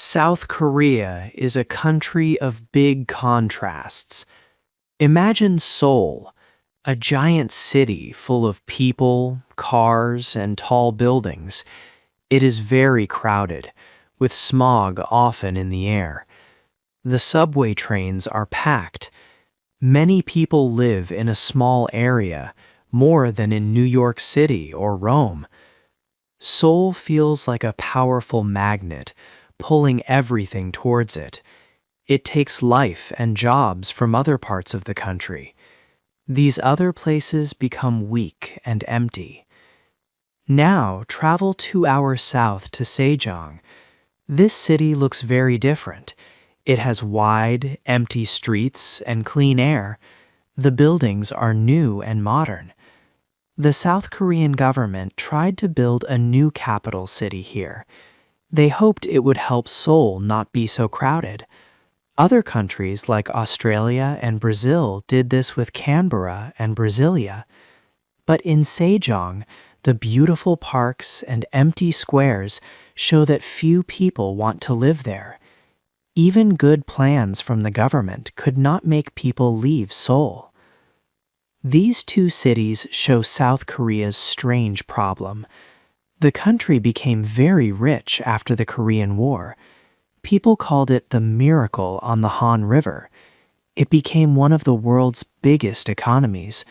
South Korea is a country of big contrasts. Imagine Seoul, a giant city full of people, cars, and tall buildings. It is very crowded, with smog often in the air. The subway trains are packed. Many people live in a small area, more than in New York City or Rome. Seoul feels like a powerful magnet, pulling everything towards it. It takes life and jobs from other parts of the country. These other places become weak and empty. Now travel 2 hours south to Sejong. This city looks very different. It has wide, empty streets and clean air. The buildings are new and modern. The South Korean government tried to build a new capital city here. They hoped it would help Seoul not be so crowded. Other countries like Australia and Brazil did this with Canberra and Brasilia. But in Sejong, the beautiful parks and empty squares show that few people want to live there. Even good plans from the government could not make people leave Seoul. These two cities show South Korea's strange problem. The country became very rich after the Korean War. People called it the miracle on the Han River. It became one of the world's biggest economies.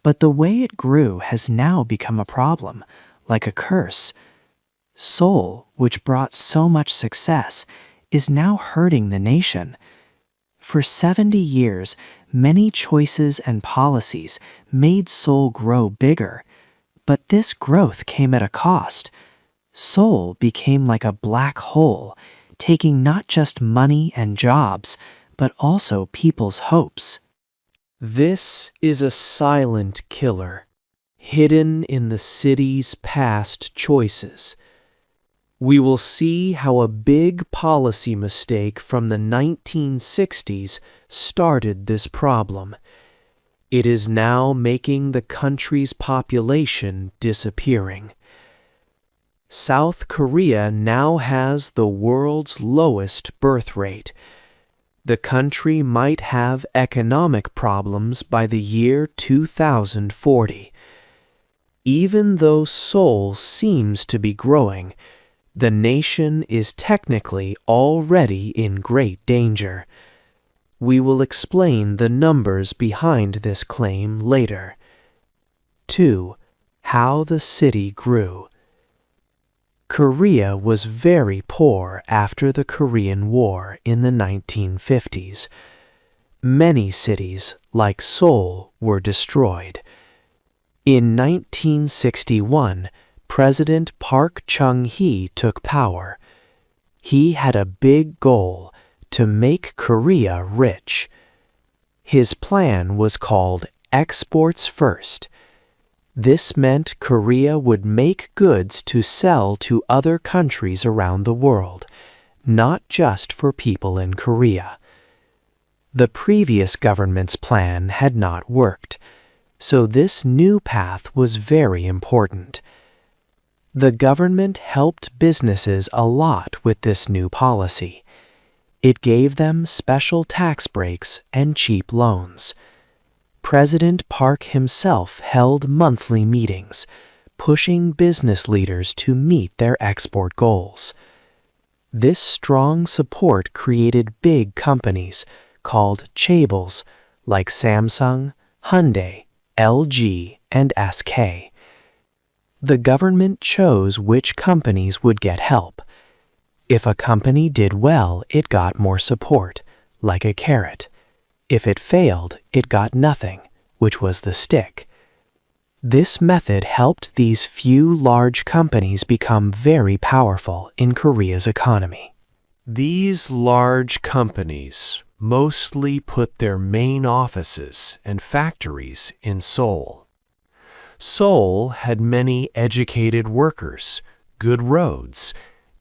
But the way it grew has now become a problem, like a curse. Seoul, which brought so much success, is now hurting the nation. For 70 years, many choices and policies made Seoul grow bigger. But this growth came at a cost. Seoul became like a black hole, taking not just money and jobs, but also people's hopes. This is a silent killer, hidden in the city's past choices. We will see how a big policy mistake from the 1960s started this problem. It is now making the country's population disappearing. South Korea now has the world's lowest birth rate. The country might have economic problems by the year 2040. Even though Seoul seems to be growing, the nation is technically already in great danger. We will explain the numbers behind this claim later. 2. How the city grew. Korea was very poor after the Korean War in the 1950s. Many cities, like Seoul, were destroyed. In 1961, President Park Chung-hee took power. He had a big goal: to make Korea rich. His plan was called Exports First. This meant Korea would make goods to sell to other countries around the world, not just for people in Korea. The previous government's plan had not worked, so this new path was very important. The government helped businesses a lot with this new policy. It gave them special tax breaks and cheap loans. President Park himself held monthly meetings, pushing business leaders to meet their export goals. This strong support created big companies called chaebols like Samsung, Hyundai, LG, and SK. The government chose which companies would get help. If a company did well, it got more support, like a carrot. If it failed, it got nothing, which was the stick. This method helped these few large companies become very powerful in Korea's economy. These large companies mostly put their main offices and factories in Seoul. Seoul had many educated workers, good roads,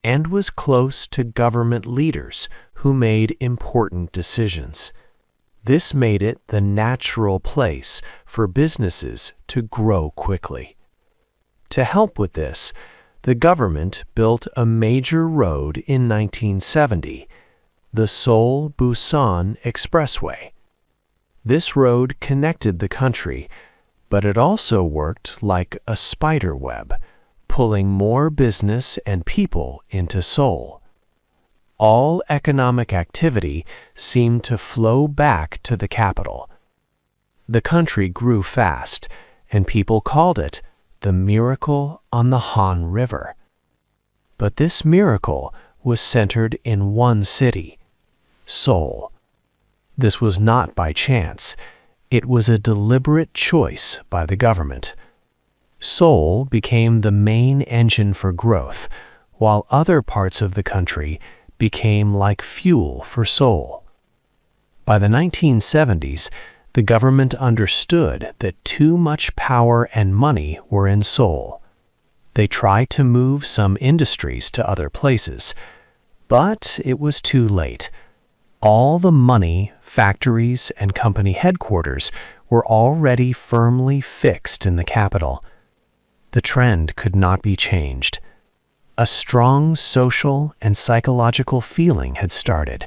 and was close to government leaders who made important decisions. This made it the natural place for businesses to grow quickly. To help with this, the government built a major road in 1970, the Seoul-Busan Expressway. This road connected the country, but it also worked like a spider web, pulling more business and people into Seoul. All economic activity seemed to flow back to the capital. The country grew fast, and people called it the miracle on the Han River. But this miracle was centered in one city, Seoul. This was not by chance. It was a deliberate choice by the government. Seoul became the main engine for growth, while other parts of the country became like fuel for Seoul. By the 1970s, the government understood that too much power and money were in Seoul. They tried to move some industries to other places, but it was too late. All the money, factories, and company headquarters were already firmly fixed in the capital. The trend could not be changed. A strong social and psychological feeling had started,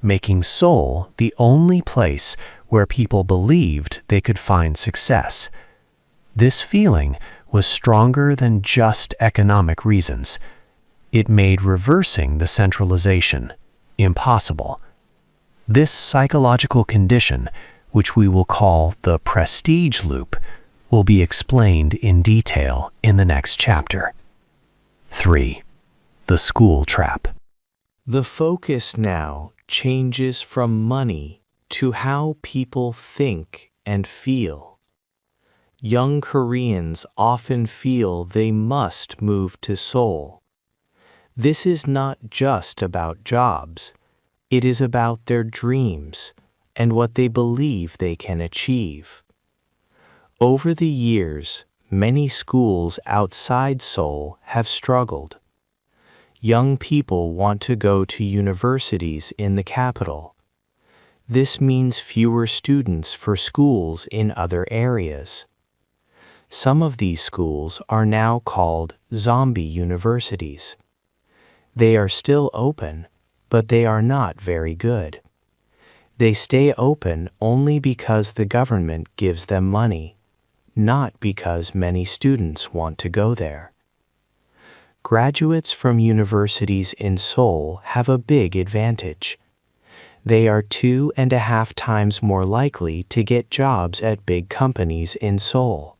making Seoul the only place where people believed they could find success. This feeling was stronger than just economic reasons. It made reversing the centralization impossible. This psychological condition, which we will call the prestige loop, will be explained in detail in the next chapter. 3. The school trap. The focus now changes from money to how people think and feel. Young Koreans often feel they must move to Seoul. This is not just about jobs. It is about their dreams and what they believe they can achieve. Over the years, many schools outside Seoul have struggled. Young people want to go to universities in the capital. This means fewer students for schools in other areas. Some of these schools are now called zombie universities. They are still open, but they are not very good. They stay open only because the government gives them money, not because many students want to go there. Graduates from universities in Seoul have a big advantage. They are 2.5 times more likely to get jobs at big companies in Seoul.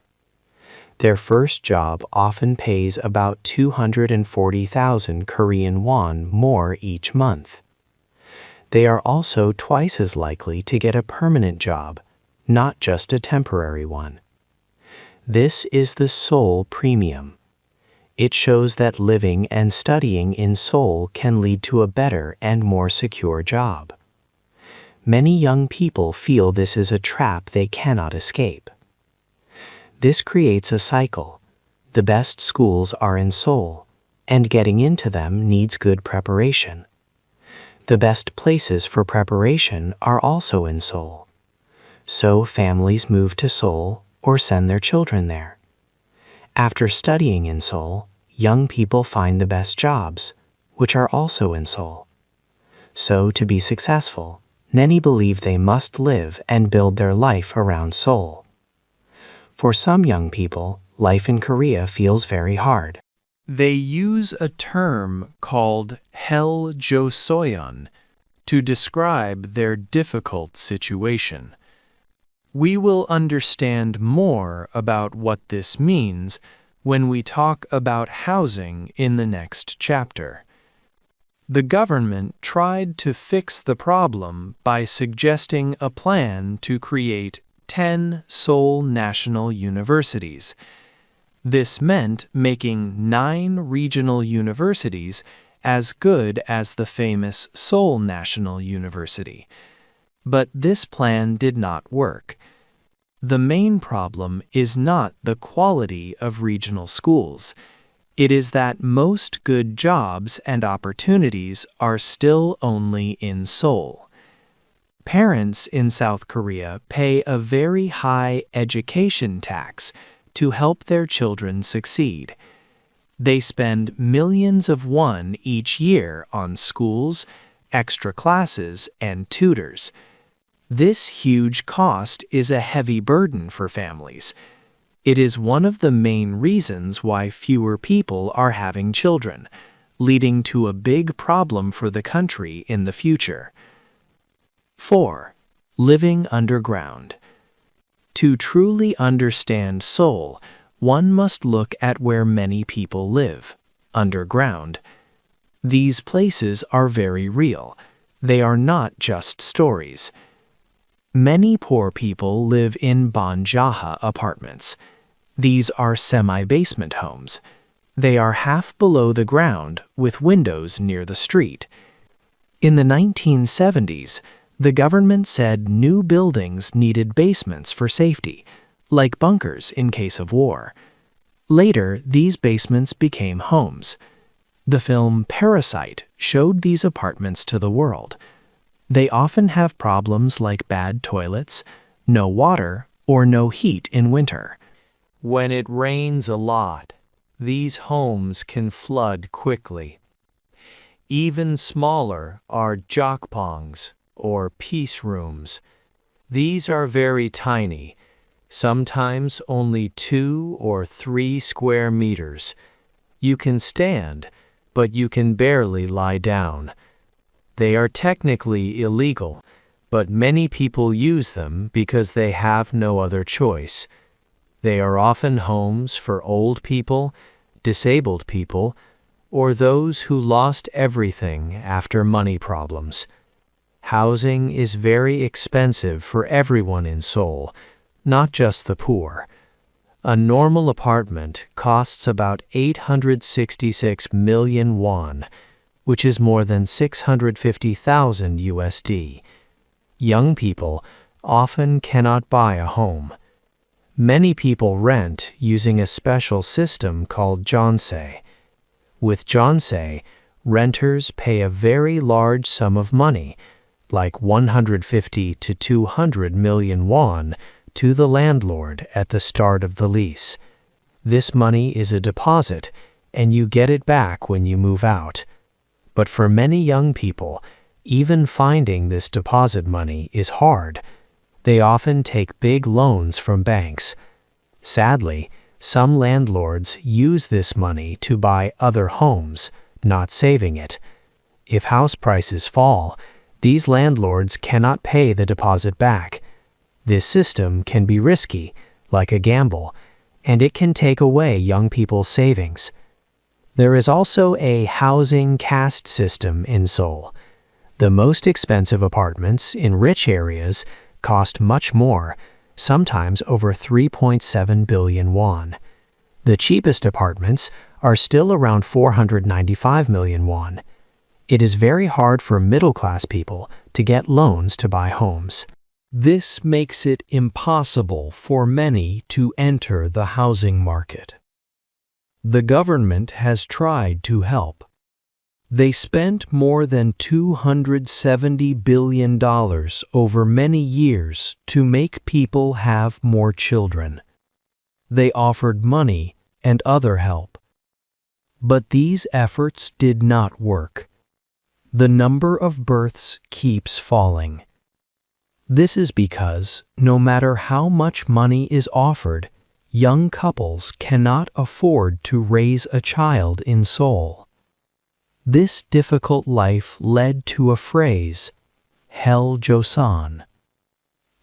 Their first job often pays about 240,000 Korean won more each month. They are also twice as likely to get a permanent job, not just a temporary one. This is the Seoul Premium. It shows that living and studying in Seoul can lead to a better and more secure job. Many young people feel this is a trap they cannot escape. This creates a cycle. The best schools are in Seoul, and getting into them needs good preparation. The best places for preparation are also in Seoul. So families move to Seoul or send their children there. After studying in Seoul, young people find the best jobs, which are also in Seoul. So to be successful, many believe they must live and build their life around Seoul. For some young people, life in Korea feels very hard. They use a term called Hell Joseon to describe their difficult situation. We will understand more about what this means when we talk about housing in the next chapter. The government tried to fix the problem by suggesting a plan to create 10 Seoul National Universities. This meant making 9 regional universities as good as the famous Seoul National University. But this plan did not work. The main problem is not the quality of regional schools. It is that most good jobs and opportunities are still only in Seoul. Parents in South Korea pay a very high education tax to help their children succeed. They spend millions of won each year on schools, extra classes, and tutors. This huge cost is a heavy burden for families. It is one of the main reasons why fewer people are having children, leading to a big problem for the country in the future. 4. Living underground. To truly understand Seoul, one must look at where many people live, underground. These places are very real. They are not just stories. Many poor people live in banjaha apartments. These are semi-basement homes. They are half below the ground with windows near the street. In the 1970s, the government said new buildings needed basements for safety, like bunkers in case of war. Later, these basements became homes. The film Parasite showed these apartments to the world. They often have problems like bad toilets, no water, or no heat in winter. When it rains a lot, these homes can flood quickly. Even smaller are jokpongs, or peace rooms. These are very tiny, sometimes only 2 or 3 square meters. You can stand, but you can barely lie down. They are technically illegal, but many people use them because they have no other choice. They are often homes for old people, disabled people, or those who lost everything after money problems. Housing is very expensive for everyone in Seoul, not just the poor. A normal apartment costs about 866 million won, which is more than 650,000 USD. Young people often cannot buy a home. Many people rent using a special system called jeonse. With jeonse, renters pay a very large sum of money, like 150 to 200 million won, to the landlord at the start of the lease. This money is a deposit, and you get it back when you move out. But for many young people, even finding this deposit money is hard. They often take big loans from banks. Sadly, some landlords use this money to buy other homes, not saving it. If house prices fall, these landlords cannot pay the deposit back. This system can be risky, like a gamble, and it can take away young people's savings. There is also a housing caste system in Seoul. The most expensive apartments in rich areas cost much more, sometimes over 3.7 billion won. The cheapest apartments are still around 495 million won. It is very hard for middle-class people to get loans to buy homes. This makes it impossible for many to enter the housing market. The government has tried to help. They spent more than $270 billion over many years to make people have more children. They offered money and other help. But these efforts did not work. The number of births keeps falling. This is because, no matter how much money is offered, young couples cannot afford to raise a child in Seoul. This difficult life led to a phrase, Hell Joseon.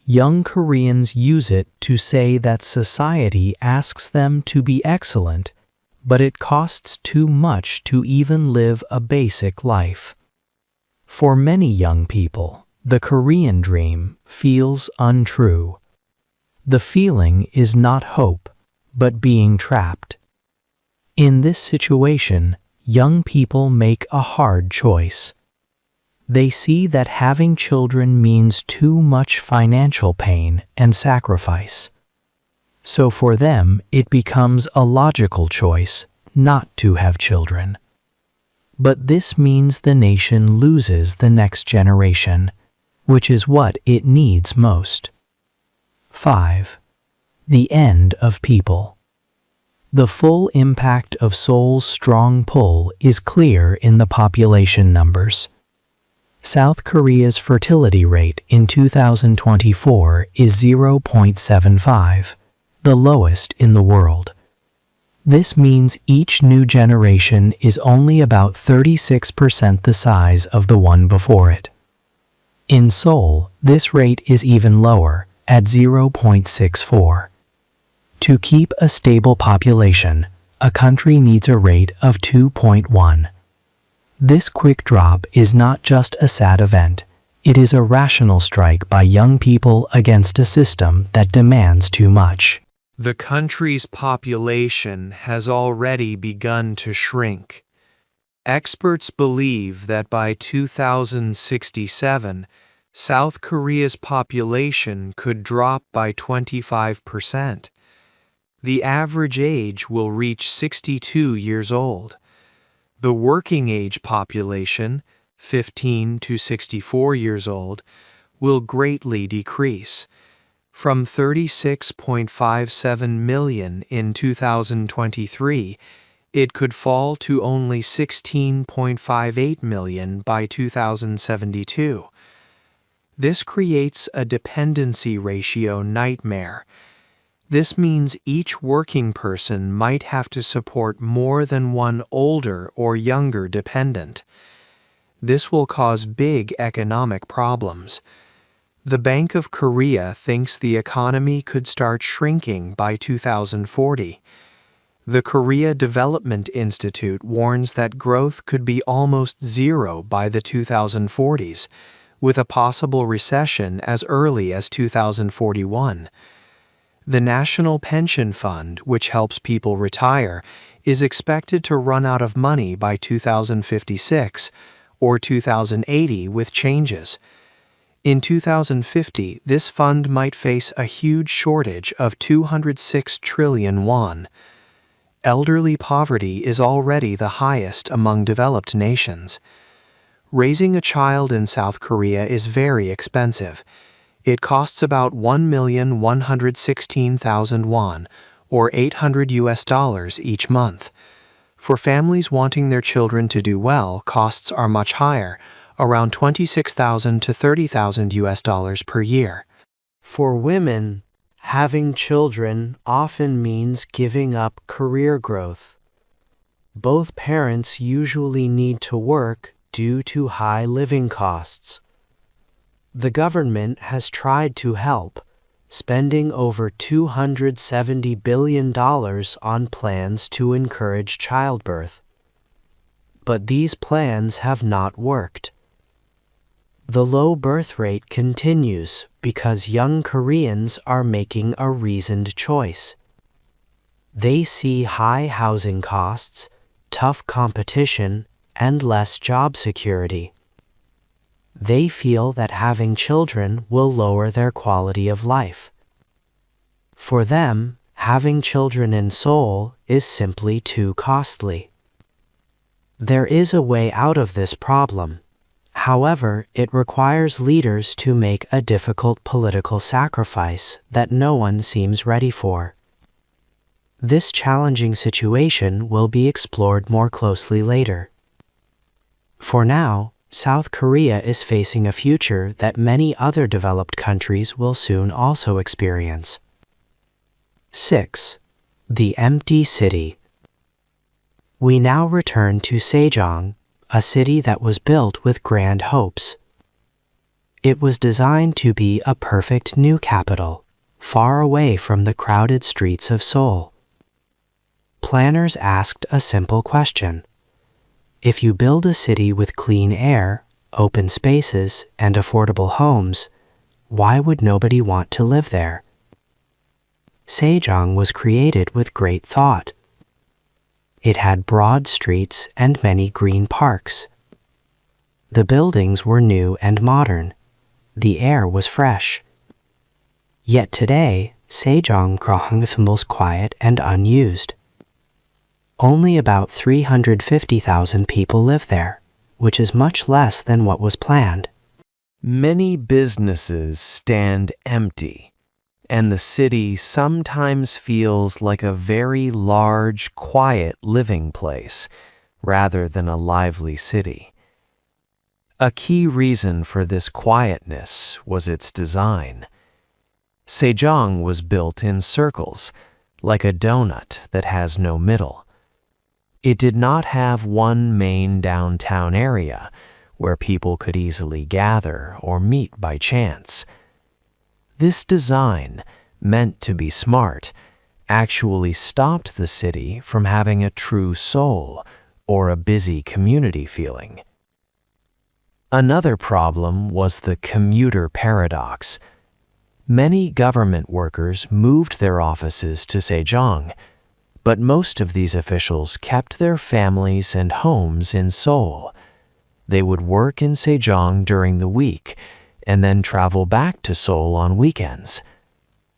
Young Koreans use it to say that society asks them to be excellent, but it costs too much to even live a basic life. For many young people, the Korean dream feels untrue. The feeling is not hope, but being trapped. In this situation, young people make a hard choice. They see that having children means too much financial pain and sacrifice. So for them, it becomes a logical choice not to have children. But this means the nation loses the next generation, which is what it needs most. 5. The end of people. The full impact of Seoul's strong pull is clear in the population numbers. South Korea's fertility rate in 2024 is 0.75, the lowest in the world. This means each new generation is only about 36% the size of the one before it. In Seoul, this rate is even lower, at 0.64. To keep a stable population, a country needs a rate of 2.1. This quick drop is not just a sad event, it is a rational strike by young people against a system that demands too much. The country's population has already begun to shrink. Experts believe that by 2067, South Korea's population could drop by 25%. The average age will reach 62 years old. The working age population, 15 to 64 years old, will greatly decrease. From 36.57 million in 2023, it could fall to only 16.58 million by 2072. This creates a dependency ratio nightmare. This means each working person might have to support more than one older or younger dependent. This will cause big economic problems. The Bank of Korea thinks the economy could start shrinking by 2040. The Korea Development Institute warns that growth could be almost zero by the 2040s, with a possible recession as early as 2041. The National Pension Fund, which helps people retire, is expected to run out of money by 2056 or 2080 with changes. In 2050, this fund might face a huge shortage of 206 trillion won. Elderly poverty is already the highest among developed nations. Raising a child in South Korea is very expensive. It costs about 1,116,000 won, or $800 each month. For families wanting their children to do well, costs are much higher, around 26,000 to 30,000 dollars per year. For women, having children often means giving up career growth. Both parents usually need to work due to high living costs. The government has tried to help, spending over $270 billion on plans to encourage childbirth. But these plans have not worked. The low birth rate continues because young Koreans are making a reasoned choice. They see high housing costs, tough competition, and less job security. They feel that having children will lower their quality of life. For them, having children in Seoul is simply too costly. There is a way out of this problem. However, it requires leaders to make a difficult political sacrifice that no one seems ready for. This challenging situation will be explored more closely later. For now, South Korea is facing a future that many other developed countries will soon also experience. 6. The empty city. We now return to Sejong, a city that was built with grand hopes. It was designed to be a perfect new capital, far away from the crowded streets of Seoul. Planners asked a simple question. If you build a city with clean air, open spaces, and affordable homes, why would nobody want to live there? Sejong was created with great thought. It had broad streets and many green parks. The buildings were new and modern. The air was fresh. Yet today, Sejong feels quiet and unused. Only about 350,000 people live there, which is much less than what was planned. Many businesses stand empty. and the city sometimes feels like a very large, quiet living place rather than a lively city. A key reason for this quietness was its design. Sejong was built in circles, like a donut that has no middle. It did not have one main downtown area where people could easily gather or meet by chance. This design, meant to be smart, actually stopped the city from having a true soul or a busy community feeling. Another problem was the commuter paradox. Many government workers moved their offices to Sejong, but most of these officials kept their families and homes in Seoul. They would work in Sejong during the week and then travel back to Seoul on weekends.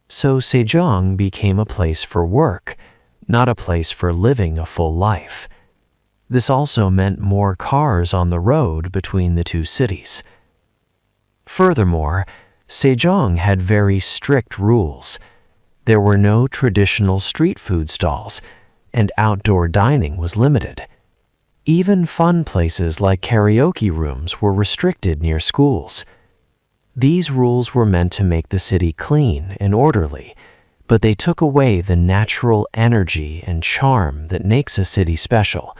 So Sejong became a place for work, not a place for living a full life. This also meant more cars on the road between the two cities. Furthermore, Sejong had very strict rules. There were no traditional street food stalls, and outdoor dining was limited. Even fun places like karaoke rooms were restricted near schools. These rules were meant to make the city clean and orderly, but they took away the natural energy and charm that makes a city special.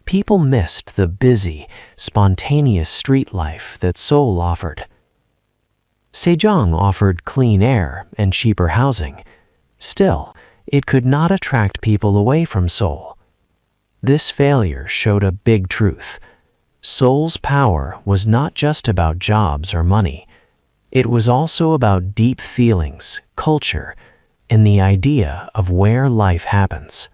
People missed the busy, spontaneous street life that Seoul offered. Sejong offered clean air and cheaper housing. Still, it could not attract people away from Seoul. This failure showed a big truth. Seoul's power was not just about jobs or money. It was also about deep feelings, culture, and the idea of where life happens.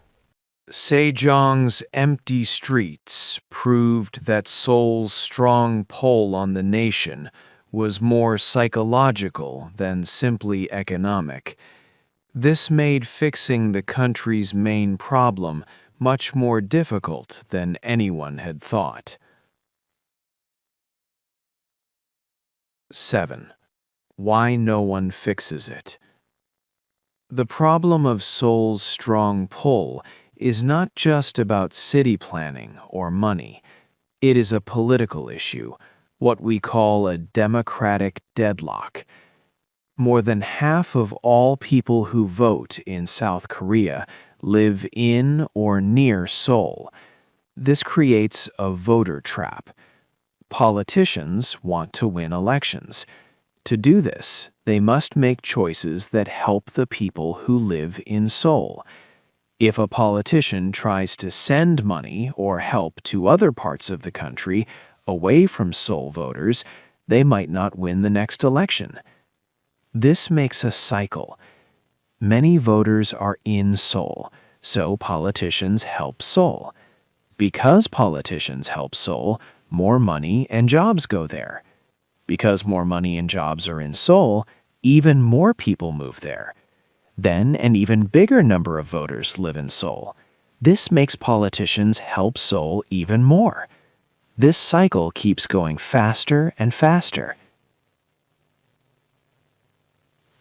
Sejong's empty streets proved that Seoul's strong pull on the nation was more psychological than simply economic. This made fixing the country's main problem much more difficult than anyone had thought. 7. Why no one fixes it. The problem of Seoul's strong pull is not just about city planning or money. It is a political issue, what we call a democratic deadlock. More than half of all people who vote in South Korea live in or near Seoul. This creates a voter trap. Politicians want to win elections. To do this, they must make choices that help the people who live in Seoul. If a politician tries to send money or help to other parts of the country away from Seoul voters, they might not win the next election. This makes a cycle. Many voters are in Seoul, so politicians help Seoul. Because politicians help Seoul, more money and jobs go there. Because more money and jobs are in Seoul, even more people move there. Then an even bigger number of voters live in Seoul. This makes politicians help Seoul even more. This cycle keeps going faster and faster.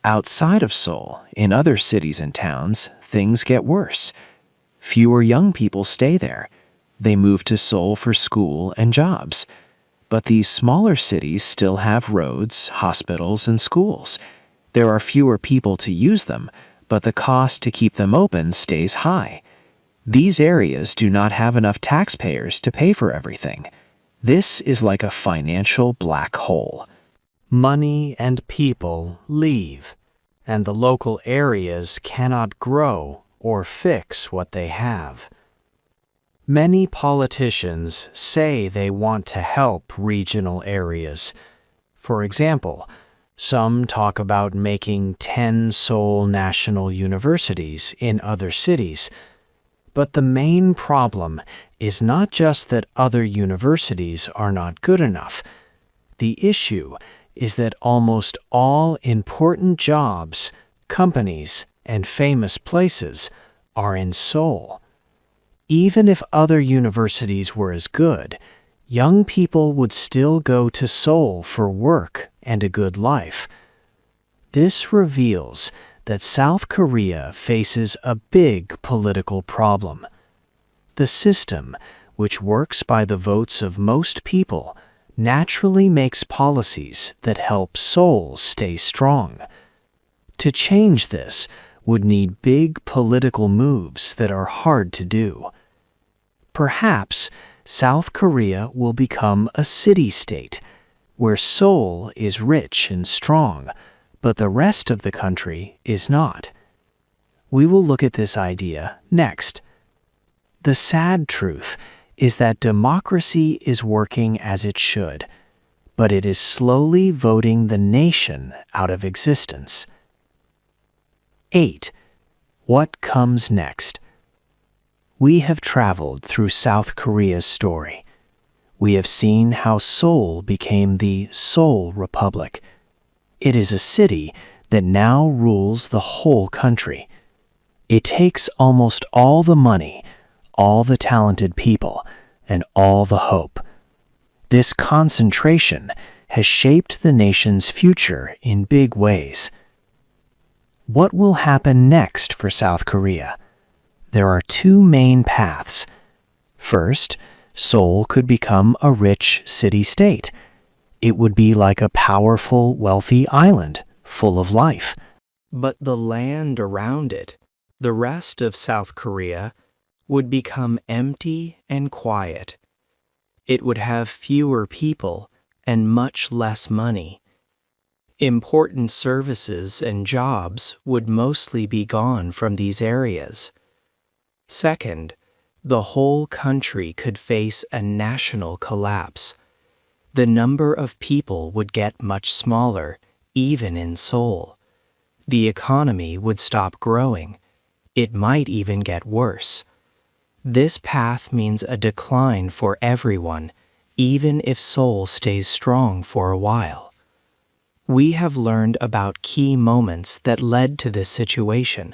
Outside of Seoul, in other cities and towns, things get worse. Fewer young people stay there. They move to Seoul for school and jobs. But these smaller cities still have roads, hospitals, and schools. There are fewer people to use them, but the cost to keep them open stays high. These areas do not have enough taxpayers to pay for everything. This is like a financial black hole. Money and people leave, and the local areas cannot grow or fix what they have. Many politicians say they want to help regional areas. For example, some talk about making 10 Seoul national universities in other cities. But the main problem is not just that other universities are not good enough. The issue is that almost all important jobs, companies, and famous places are in Seoul. Even if other universities were as good, young people would still go to Seoul for work and a good life. This reveals that South Korea faces a big political problem. The system, which works by the votes of most people, naturally makes policies that help Seoul stay strong. To change this would need big political moves that are hard to do. Perhaps South Korea will become a city-state, where Seoul is rich and strong, but the rest of the country is not. We will look at this idea next. The sad truth is that democracy is working as it should, but it is slowly voting the nation out of existence. 8. What comes next? We have traveled through South Korea's story. We have seen how Seoul became the Seoul Republic. It is a city that now rules the whole country. It takes almost all the money, all the talented people, and all the hope. This concentration has shaped the nation's future in big ways. What will happen next for South Korea? There are two main paths. First, Seoul could become a rich city-state. It would be like a powerful, wealthy island, full of life. But the land around it, the rest of South Korea, would become empty and quiet. It would have fewer people and much less money. Important services and jobs would mostly be gone from these areas. Second, the whole country could face a national collapse. The number of people would get much smaller, even in Seoul. The economy would stop growing. It might even get worse. This path means a decline for everyone, even if Seoul stays strong for a while. We have learned about key moments that led to this situation.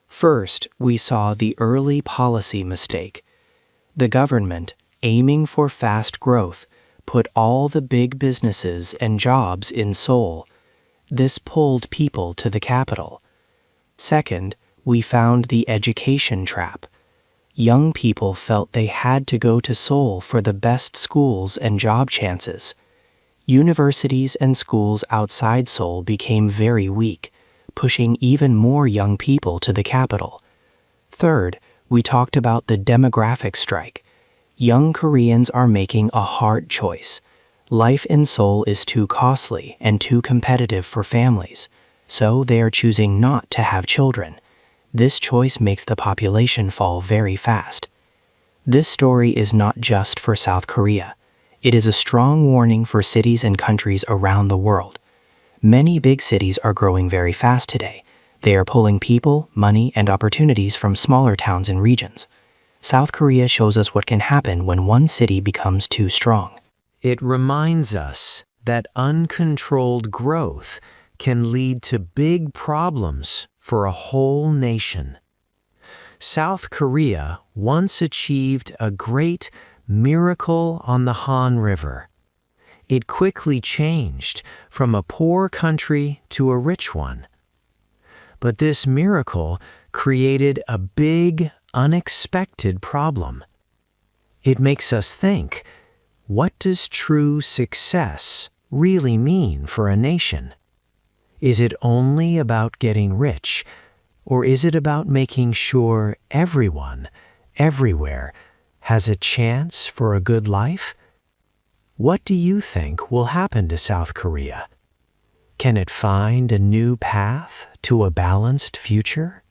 First, we saw the early policy mistake. The government, aiming for fast growth, put all the big businesses and jobs in Seoul. This pulled people to the capital. Second, we found the education trap. Young people felt they had to go to Seoul for the best schools and job chances. Universities and schools outside Seoul became very weak, pushing even more young people to the capital. Third, we talked about the demographic strike. Young Koreans are making a hard choice. Life in Seoul is too costly and too competitive for families, so they are choosing not to have children. This choice makes the population fall very fast. This story is not just for South Korea. It is a strong warning for cities and countries around the world. Many big cities are growing very fast today. They are pulling people, money, and opportunities from smaller towns and regions. South Korea shows us what can happen when one city becomes too strong. It reminds us that uncontrolled growth can lead to big problems for a whole nation. South Korea once achieved a great miracle on the Han River. It quickly changed from a poor country to a rich one. But this miracle created a big, unexpected problem. It makes us think, what does true success really mean for a nation? Is it only about getting rich, or is it about making sure everyone, everywhere, has a chance for a good life? What do you think will happen to South Korea? Can it find a new path to a balanced future?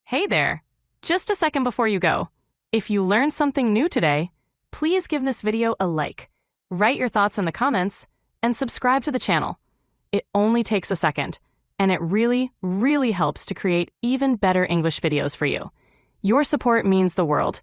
Hey there! Just a second before you go. If you learned something new today, please give this video a like, write your thoughts in the comments, and subscribe to the channel. It only takes a second, and it really, really helps to create even better English videos for you. Your support means the world.